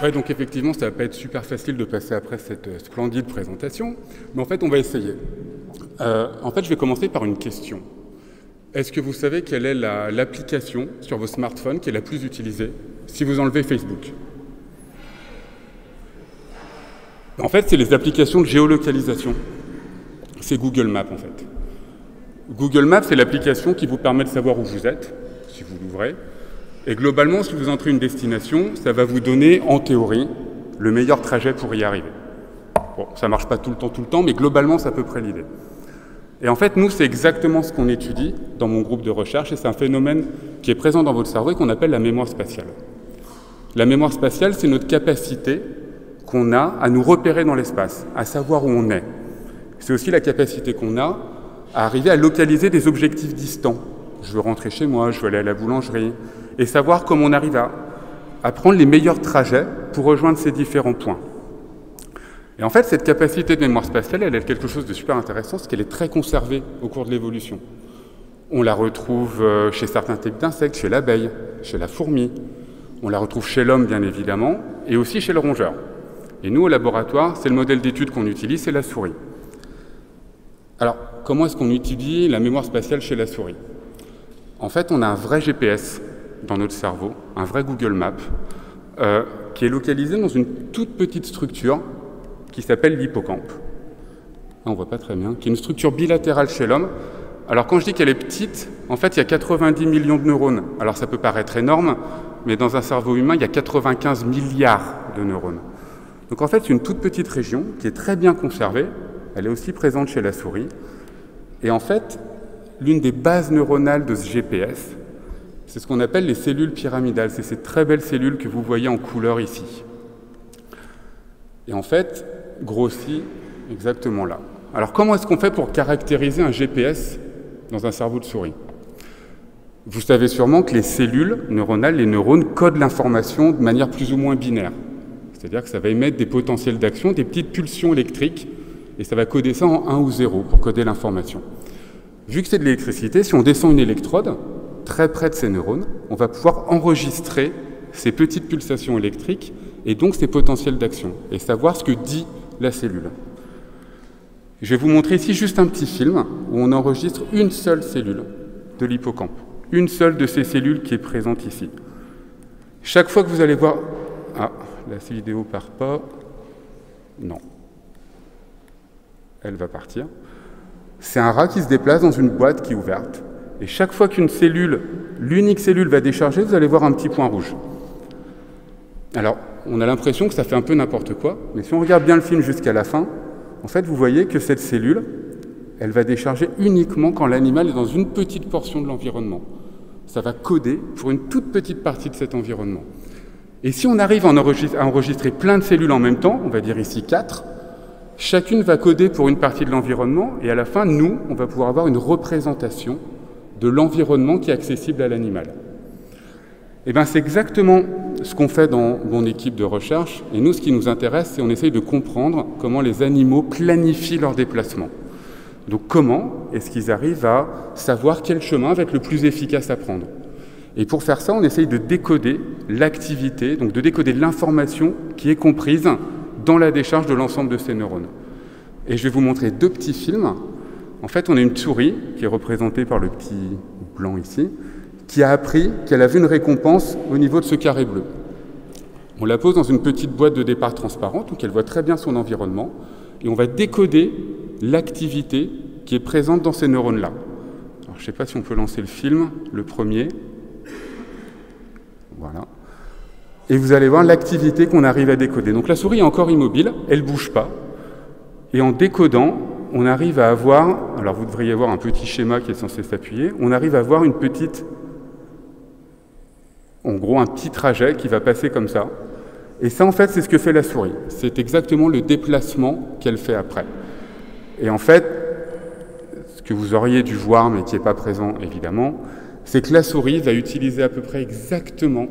Ouais, donc effectivement, ça va pas être super facile de passer après cette splendide présentation, mais en fait, on va essayer. En fait, je vais commencer par une question. Est-ce que vous savez quelle est l'application sur vos smartphones qui est la plus utilisée si vous enlevez Facebook? En fait, c'est les applications de géolocalisation. C'est Google Maps, en fait. Google Maps, c'est l'application qui vous permet de savoir où vous êtes, si vous l'ouvrez. Et globalement, si vous entrez une destination, ça va vous donner, en théorie, le meilleur trajet pour y arriver. Bon, ça ne marche pas tout le temps, mais globalement, c'est à peu près l'idée. Et en fait, nous, c'est exactement ce qu'on étudie dans mon groupe de recherche, et c'est un phénomène qui est présent dans votre cerveau et qu'on appelle la mémoire spatiale. La mémoire spatiale, c'est notre capacité qu'on a à nous repérer dans l'espace, à savoir où on est. C'est aussi la capacité qu'on a à arriver à localiser des objectifs distants. Je veux rentrer chez moi, je veux aller à la boulangerie, et savoir comment on arrive à prendre les meilleurs trajets pour rejoindre ces différents points. Et en fait, cette capacité de mémoire spatiale, elle a quelque chose de super intéressant, c'est qu'elle est très conservée au cours de l'évolution. On la retrouve chez certains types d'insectes, chez l'abeille, chez la fourmi. On la retrouve chez l'homme, bien évidemment, et aussi chez le rongeur. Et nous, au laboratoire, c'est le modèle d'étude qu'on utilise, c'est la souris. Alors, comment est-ce qu'on utilise la mémoire spatiale chez la souris? En fait, on a un vrai GPS dans notre cerveau, un vrai Google Maps, qui est localisé dans une toute petite structure qui s'appelle l'hippocampe. On ne voit pas très bien, qui est une structure bilatérale chez l'homme. Alors quand je dis qu'elle est petite, en fait, il y a 90 millions de neurones. Alors ça peut paraître énorme, mais dans un cerveau humain, il y a 95 milliards de neurones. Donc en fait, c'est une toute petite région qui est très bien conservée. Elle est aussi présente chez la souris. Et en fait, l'une des bases neuronales de ce GPS, c'est ce qu'on appelle les cellules pyramidales. C'est ces très belles cellules que vous voyez en couleur ici. Et en fait, grossit exactement là. Alors comment est-ce qu'on fait pour caractériser un GPS dans un cerveau de souris? Vous savez sûrement que les cellules neuronales, les neurones, codent l'information de manière plus ou moins binaire. C'est-à-dire que ça va émettre des potentiels d'action, des petites pulsions électriques, et ça va coder ça en 1 ou 0 pour coder l'information. Vu que c'est de l'électricité, si on descend une électrode très près de ces neurones, on va pouvoir enregistrer ces petites pulsations électriques et donc ces potentiels d'action, et savoir ce que dit la cellule. Je vais vous montrer ici juste un petit film où on enregistre une seule cellule de l'hippocampe, une seule de ces cellules qui est présente ici. Chaque fois que vous allez voir... Ah, la vidéo part pas. Non. Elle va partir. C'est un rat qui se déplace dans une boîte qui est ouverte. Et chaque fois qu'une cellule, l'unique cellule va décharger, vous allez voir un petit point rouge. Alors, on a l'impression que ça fait un peu n'importe quoi, mais si on regarde bien le film jusqu'à la fin, en fait, vous voyez que cette cellule, elle va décharger uniquement quand l'animal est dans une petite portion de l'environnement. Ça va coder pour une toute petite partie de cet environnement. Et si on arrive à enregistrer plein de cellules en même temps, on va dire ici 4, chacune va coder pour une partie de l'environnement, et à la fin, nous, on va pouvoir avoir une représentation de l'environnement qui est accessible à l'animal. Et bien, c'est exactement ce qu'on fait dans mon équipe de recherche. Et nous, ce qui nous intéresse, c'est qu'on essaye de comprendre comment les animaux planifient leurs déplacements. Donc, comment est-ce qu'ils arrivent à savoir quel chemin va être le plus efficace à prendre? Et pour faire ça, on essaye de décoder l'activité, donc de décoder l'information qui est comprise dans la décharge de l'ensemble de ces neurones. Et je vais vous montrer 2 petits films. En fait, on a une souris qui est représentée par le petit blanc ici, qui a appris qu'elle avait une récompense au niveau de ce carré bleu. On la pose dans une petite boîte de départ transparente, donc elle voit très bien son environnement, et on va décoder l'activité qui est présente dans ces neurones-là. Alors, je ne sais pas si on peut lancer le film, le premier. Voilà. Et vous allez voir l'activité qu'on arrive à décoder. Donc la souris est encore immobile, elle ne bouge pas, et en décodant, on arrive à avoir, alors vous devriez voir un petit schéma qui est censé s'appuyer, on arrive à avoir une petite... En gros, un petit trajet qui va passer comme ça. Et ça, en fait, c'est ce que fait la souris. C'est exactement le déplacement qu'elle fait après. Et en fait, ce que vous auriez dû voir, mais qui n'est pas présent, évidemment, c'est que la souris va utiliser à peu près exactement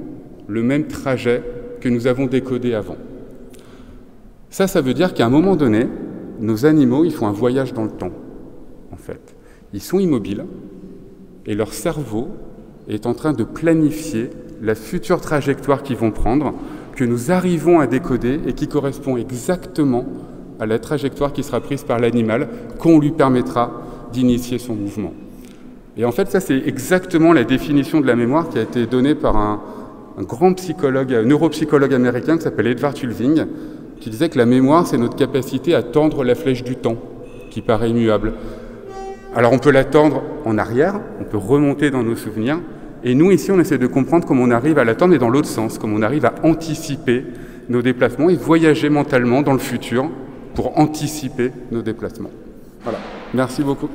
le même trajet que nous avons décodé avant. Ça veut dire qu'à un moment donné, nos animaux, ils font un voyage dans le temps, en fait. Ils sont immobiles, et leur cerveau est en train de planifier la future trajectoire qu'ils vont prendre que nous arrivons à décoder et qui correspond exactement à la trajectoire qui sera prise par l'animal, qu'on lui permettra d'initier son mouvement. Et en fait, ça, c'est exactement la définition de la mémoire qui a été donnée par un grand psychologue, un neuropsychologue américain qui s'appelle Edward Tulving, qui disait que la mémoire, c'est notre capacité à tendre la flèche du temps, qui paraît immuable. Alors, on peut la tendre en arrière, on peut remonter dans nos souvenirs, et nous, ici, on essaie de comprendre comment on arrive à la tendre, mais dans l'autre sens, comment on arrive à anticiper nos déplacements et voyager mentalement dans le futur pour anticiper nos déplacements. Voilà. Merci beaucoup.